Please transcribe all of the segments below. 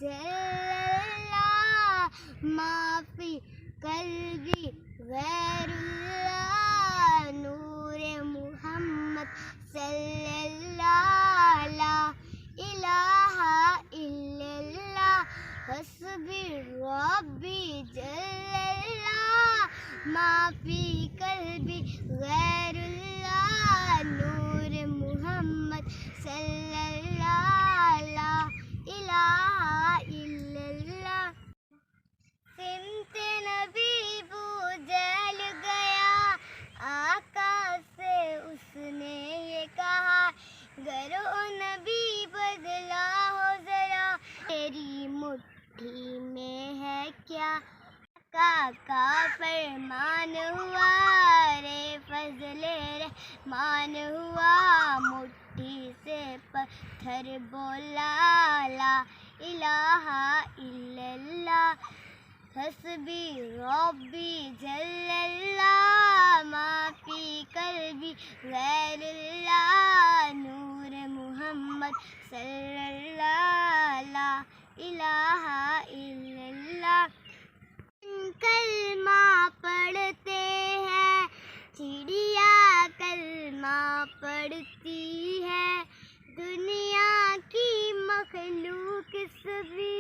जल्लल्लाह, माफी कल्बी गैरुल्लाह, नूरे मुहम्मद सल्लल्लाह, ला इलाहा इल्लल्लाह, हस्बी रब्बी जल्लल्लाह, माफी कल्बी गैरुल्लाह, नूरे मुहम्मद सल्लल्लाह, ला इलाहा इल्लल्लाह। सिमते नबी वो जल गया, आका से उसने ये कहा, गरो नबी बदला हो जरा, तेरी मुट्ठी में है क्या, का फरमान हुआ, रे फजले रहमान हुआ, मुट्ठी से पत्थर बोला, ला इलाहा इल्लल्लाह, हस्बी रब्बी जल्लल्लाह, माफी कल्बी गैरुल्लाह, नूर मुहम्मद सल्लल्लाह, ला इलाहा इल्लल्लाह। कलमा पढ़ते हैं, चिड़िया कलमा पढ़ती है, दुनिया की मखलूक सभी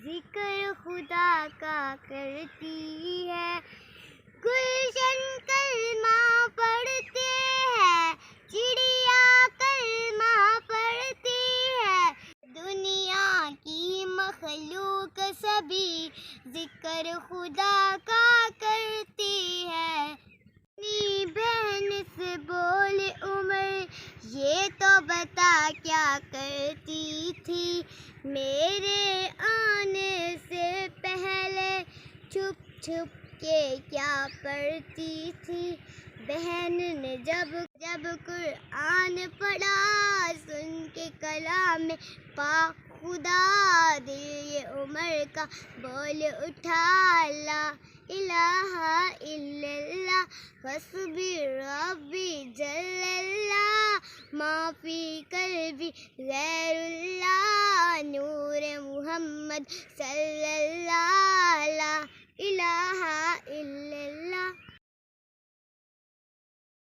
जिक्र खुदा का करती है, गुलशन कलमा पढ़ते हैं, चिड़िया कलमा पढ़ती है, दुनिया की मखलूक सभी जिक्र खुदा का करती है। अपनी बहन से बोले उमर, ये तो बता क्या करती थी, मेरे आने से पहले छुप छुप के क्या पढ़ती थी। बहन ने जब कुरान पढ़ा, सुन के कलाम में पा खुदा, दिल ये उमर का बोल उठा, ला इलाहा इल्लल्लाह, हस्बी रब्बी जल्लल्लाह, माफी कल्बी गैरुल्लाह, नूर मुहम्मद सल्लल्लाह,